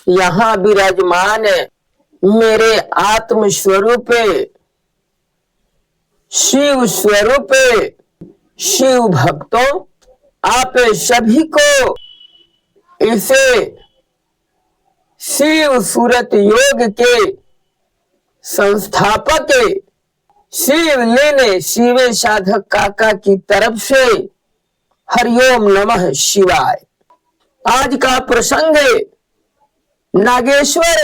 यहाँ विराजमान मेरे आत्म स्वरूप शिव स्वरूप शिव भक्तों, आप सभी को इसे शिव सूरत योग के संस्थापक शिवलीन शिव साधक काका की तरफ से हरिओम नमः शिवाय। आज का प्रसंग नागेश्वर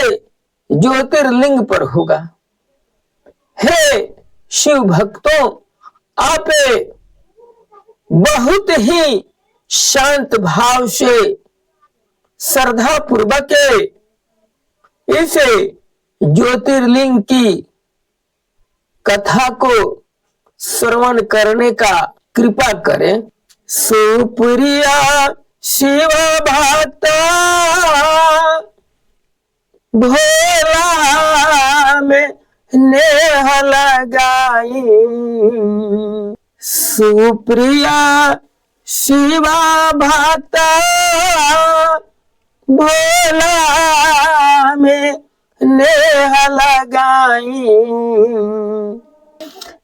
ज्योतिर्लिंग पर होगा। हे शिव भक्तों, आप बहुत ही शांत भाव से श्रद्धा पूर्वक इस ज्योतिर्लिंग की कथा को श्रवण करने का कृपा करें। सुप्रिया शिव भक्त भोला में नेह लगाई, सुप्रिया शिव भक्त भोला में नेह लगाई,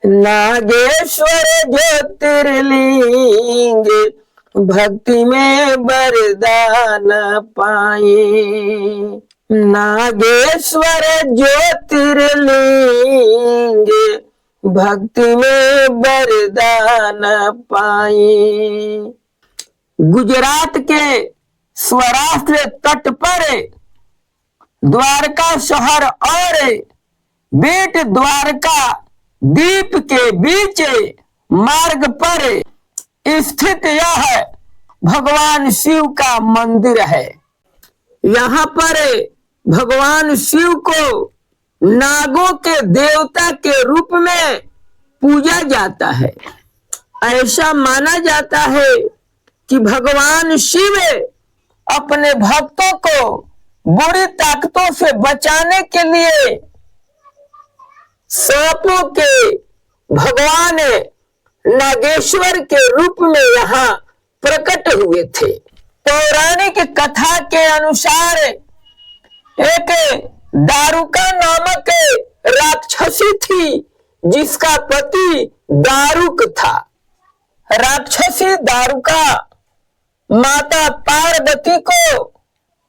नागेश्वर ज्योतिर्लिंग भक्ति में वरदान पाए, नागेश्वर ज्योतिर्लिंग भक्ति में वरदान पाए। गुजरात के सौराष्ट्र तट पर द्वारका शहर और बेट द्वारका द्वीप के बीच मार्ग पर स्थित यह भगवान शिव का मंदिर है। यहाँ पर भगवान शिव को नागों के देवता के रूप में पूजा जाता है। ऐसा माना जाता है कि भगवान शिव अपने भक्तों को बुरी ताकतों से बचाने के लिए सांपों के भगवान नागेश्वर के रूप में यहाँ प्रकट हुए थे। पौराणिक कथा के अनुसार एक दारुका नामक राक्षसी थी जिसका पति दारुक था। राक्षसी दारुका माता पार्वती को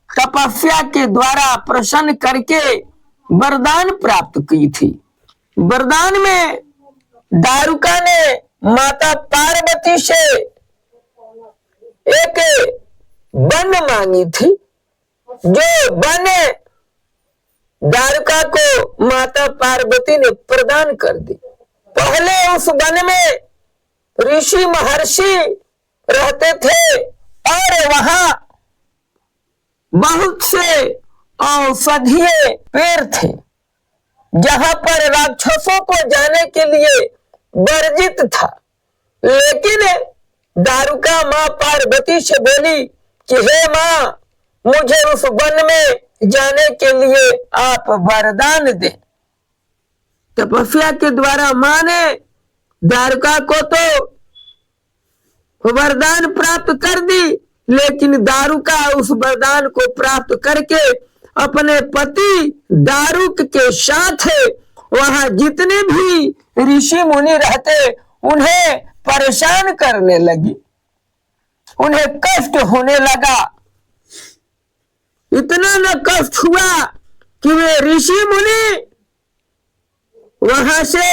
तपस्या के द्वारा प्रसन्न करके वरदान प्राप्त की थी। वरदान में दारुका ने माता पार्वती से एक वन मांगी थी, जो वन दारुका को माता पार्वती ने प्रदान कर दी। पहले उस वन में ऋषि महर्षि रहते थे और वहां बहुत से औषधीय पेड़ थे, जहां पर राक्षसों को जाने के लिए वर्जित था। लेकिन दारुका माँ पार्वती से बोली कि हे माँ, मुझे उस वन में जाने के लिए आप वरदान दें। तपस्या के द्वारा माँ ने दारुका को तो वरदान प्राप्त कर दी, लेकिन दारुका उस वरदान को प्राप्त करके अपने पति दारुक के साथ वहां जितने भी ऋषि मुनि रहते उन्हें परेशान करने लगी, उन्हें कष्ट होने लगा। इतना न कष्ट हुआ कि वे ऋषि मुनि वहां से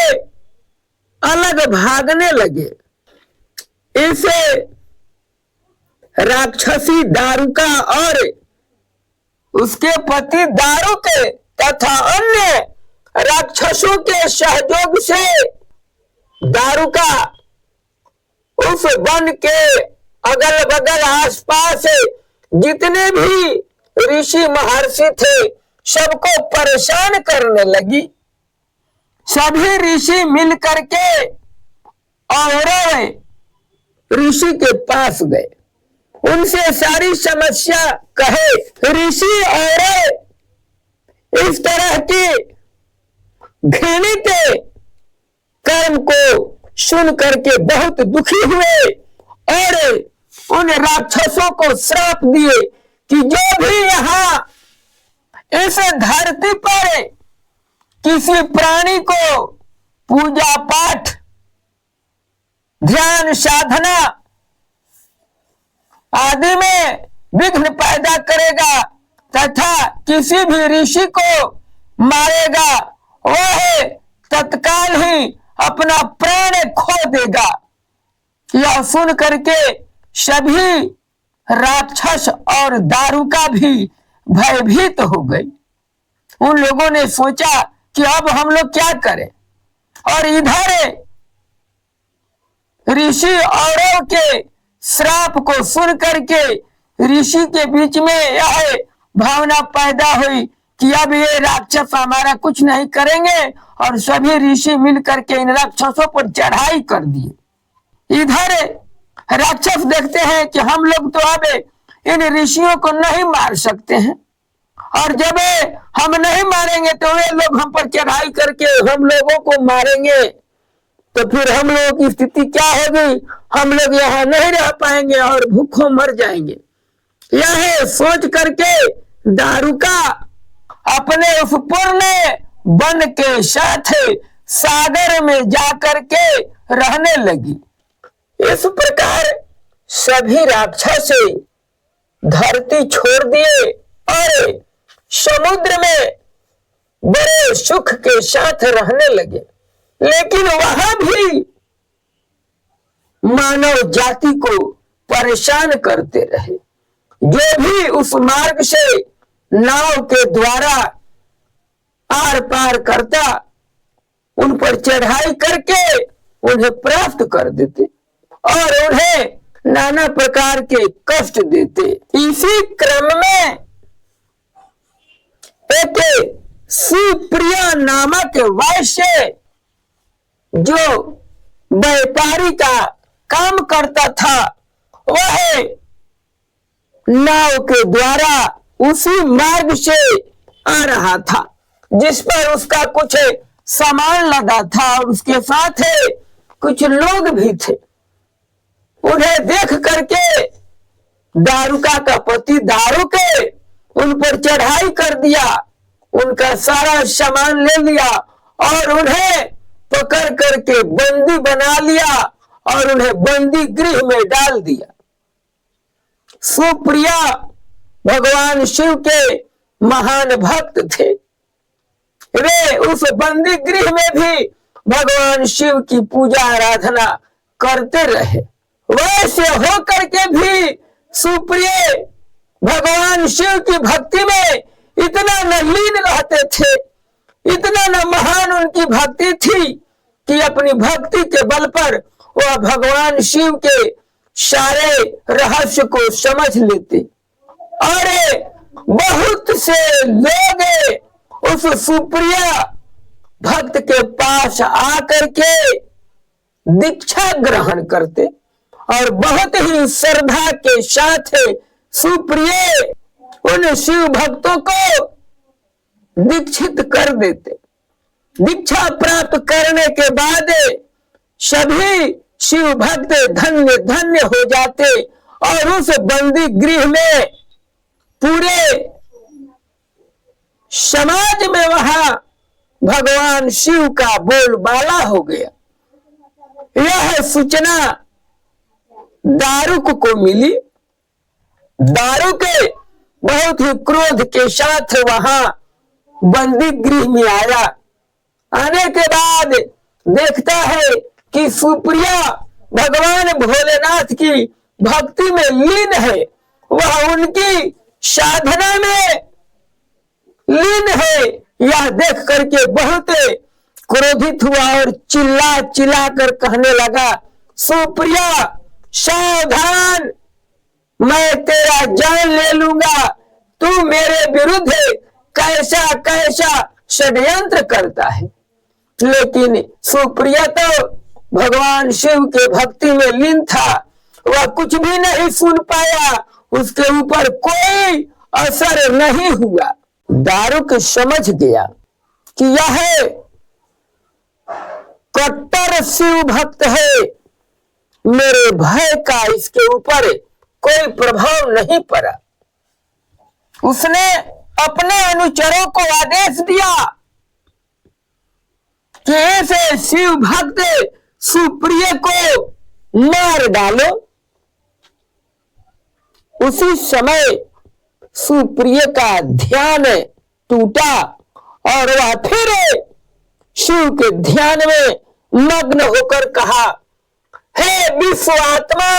अलग भागने लगे। इसे राक्षसी दारुका और उसके पति दारुक तथा अन्य राक्षसों के सहयोग से दारुका उस वन के अगल बगल आसपास जितने भी ऋषि महर्षि थे सबको परेशान करने लगी। सभी ऋषि मिल करके और ऋषि के पास गए, उनसे सारी समस्या कहे। ऋषि और इस तरह की घृणित कर्म को सुन करके बहुत दुखी हुए और उन राक्षसों को श्राप दिए कि जो भी यहाँ धरती पर किसी प्राणी को पूजा पाठ, ध्यान, साधना आदि में विघ्न पैदा करेगा तथा किसी भी ऋषि को मारेगा, वह तत्काल ही अपना प्राण खो देगा। यह सुन करके सभी राक्षस और दारुका भी भयभीत हो गई। उन लोगों ने सोचा कि अब हम लोग क्या करें, और इधर ऋषि औरों के श्राप को सुन करके ऋषि के बीच में यह भावना पैदा हुई कि अब ये राक्षस हमारा कुछ नहीं करेंगे, और सभी ऋषि मिलकर के इन राक्षसों पर चढ़ाई कर दिए। इधर राक्षस देखते हैं कि हम लोग तो अब इन ऋषियों को नहीं मार सकते हैं, और जब हम नहीं मारेंगे तो वे लोग हम पर चढ़ाई करके हम लोगों को मारेंगे, तो फिर हम लोगों की स्थिति क्या होगी, हम लोग यहाँ नहीं रह पाएंगे और भूखों मर जाएंगे। यह सोच करके दारुका अपने उस पूर्ण वन के साथ सागर में जाकर के रहने लगी। इस प्रकार सभी राक्षस धरती छोड़ दिए और समुद्र में बड़े सुख के साथ रहने लगे। लेकिन वहां भी मानव जाति को परेशान करते रहे। जो भी उस मार्ग से नाव के द्वारा आर पार करता, उन पर चढ़ाई करके उन्हें प्राप्त कर देते और उन्हें नाना प्रकार के कष्ट देते। इसी क्रम में एक सुप्रिया नामक वैश्य जो व्यापारी का काम करता था, वह नाव के द्वारा उसी मार्ग से आ रहा था, जिस पर उसका कुछ सामान लगा था और उसके साथ कुछ लोग भी थे। उन्हें देख करके दारुका का पति दारुके उन पर चढ़ाई कर दिया, उनका सारा सामान ले लिया और उन्हें पकड़ करके बंदी बना लिया और उन्हें बंदी गृह में डाल दिया। सुप्रिया भगवान शिव के महान भक्त थे। वे उस बंदी गृह में भी भगवान शिव की पूजा आराधना करते रहे। वैसे हो करके भी सुप्रिय भगवान शिव की भक्ति में इतना न लीन रहते थे, इतना न महान उनकी भक्ति थी कि अपनी भक्ति के बल पर वह भगवान शिव के सारे रहस्य को समझ लेते। और बहुत से लोग उस सुप्रिया भक्त के पास आकर के दीक्षा ग्रहण करते और बहुत ही श्रद्धा के साथ सुप्रिय उन शिव भक्तों को दीक्षित कर देते। दीक्षा प्राप्त करने के बाद सभी शिव भक्त धन्य धन्य हो जाते और उस बंदी गृह में पूरे समाज में वहां भगवान शिव का बोलबाला हो गया। यह सूचना दारुक को मिली। दारुक बहुत ही क्रोध के साथ वहां बंदी गृह में आया। आने के बाद देखता है कि सुप्रिया भगवान भोलेनाथ की भक्ति में लीन है, वह उनकी साधना में लीन है। यह देख करके बहुत क्रोधित हुआ और चिल्ला चिल्ला कर कहने लगा, सुप्रिया सावधान, मैं तेरा जान ले लूंगा। तू मेरे विरुद्ध कैसा कैसा षड्यंत्र करता है। लेकिन सुप्रिया तो भगवान शिव के भक्ति में लीन था, वह कुछ भी नहीं सुन पाया, उसके ऊपर कोई असर नहीं हुआ। दारुक समझ गया कि यह कट्टर शिव भक्त है, मेरे भय का इसके ऊपर कोई प्रभाव नहीं पड़ा। उसने अपने अनुचरों को आदेश दिया कि ऐसे शिव भक्त सुप्रिय को मार डालो। उसी समय सुप्रिय का ध्यान टूटा और वह फिर शिव के ध्यान में मग्न होकर कहा, हे विश्वात्मा,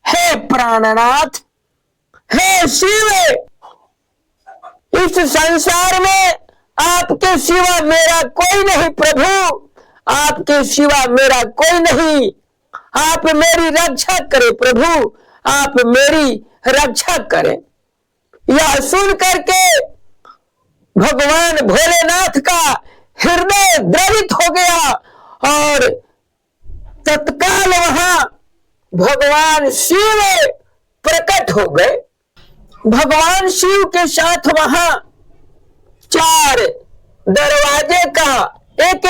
हे प्राणनाथ, हे शिव, इस संसार में आपके सिवा मेरा कोई नहीं प्रभु, आपके सिवा मेरा कोई नहीं। आप मेरी रक्षा करें प्रभु, आप मेरी रक्षा करें। यह सुन करके भगवान भोलेनाथ का हृदय द्रवित हो गया और तत्काल वहां भगवान शिव प्रकट हो गए। भगवान शिव के साथ वहां 4 दरवाजे का एक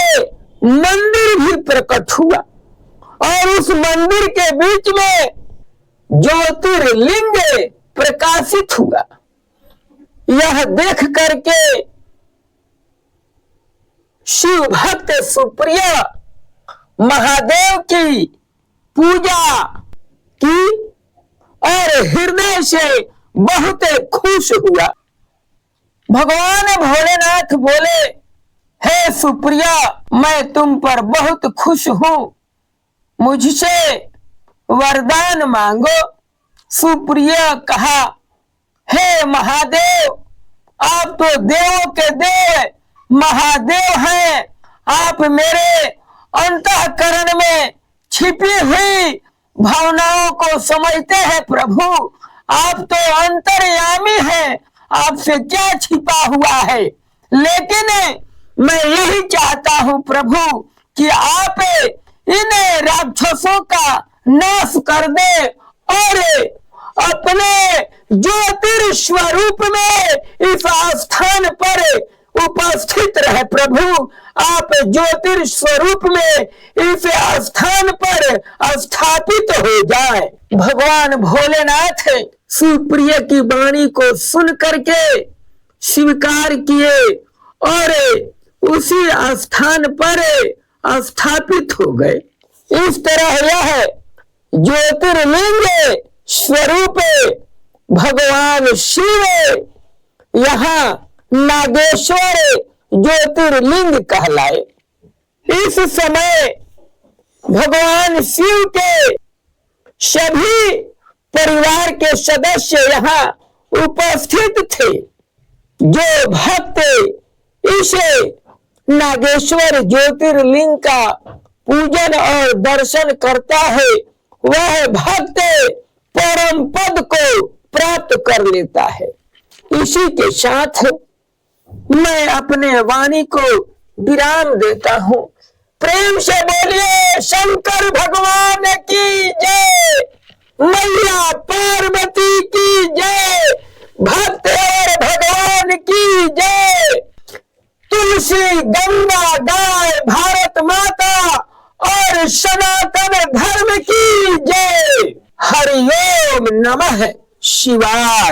मंदिर भी प्रकट हुआ और उस मंदिर के बीच में ज्योतिर्लिंग प्रकाशित हुआ। यह देख करके शिव भक्त सुप्रिय महादेव की पूजा की और हृदय से बहुत खुश हुआ। भगवान भोलेनाथ बोले, हे सुप्रिया, मैं तुम पर बहुत खुश हूं, मुझसे वरदान मांगो। सुप्रिय कहा, हे महादेव, आप तो देवों के देव महादेव हैं, आप मेरे अंतःकरण में छिपी हुई भावनाओं को समझते हैं प्रभु, आप तो अंतर्यामी हैं, आपसे क्या छिपा हुआ है। लेकिन मैं यही चाहता हूं प्रभु कि आप इन राक्षसों का नाश कर दे और अपने ज्योतिर्स्वरूप में इस स्थान पर उपस्थित रहे प्रभु। आप ज्योतिर्स्वरूप में इस स्थान पर स्थापित हो जाए। भगवान भोलेनाथ सुप्रिय की वाणी को सुन करके स्वीकार किए और उसी स्थान पर स्थापित हो गए। इस तरह यह ज्योतिर्लिंग स्वरूप भगवान शिव यहाँ नागेश्वर ज्योतिर्लिंग कहलाए। इस समय भगवान शिव के सभी परिवार के सदस्य यहाँ उपस्थित थे। जो भक्त इस नागेश्वर ज्योतिर्लिंग का पूजन और दर्शन करता है वह भक्त परम पद को प्राप्त कर लेता है। इसी के साथ मैं अपने वाणी को विराम देता हूं। प्रेम से बोलिए शंकर भगवान की जय, मैया पार्वती की जय, भक्त और भगवान की जय। तुलसी, गंगा, गाय, भारत माता और सनातन धर्म की जय। हरिओम नमः शिवाय।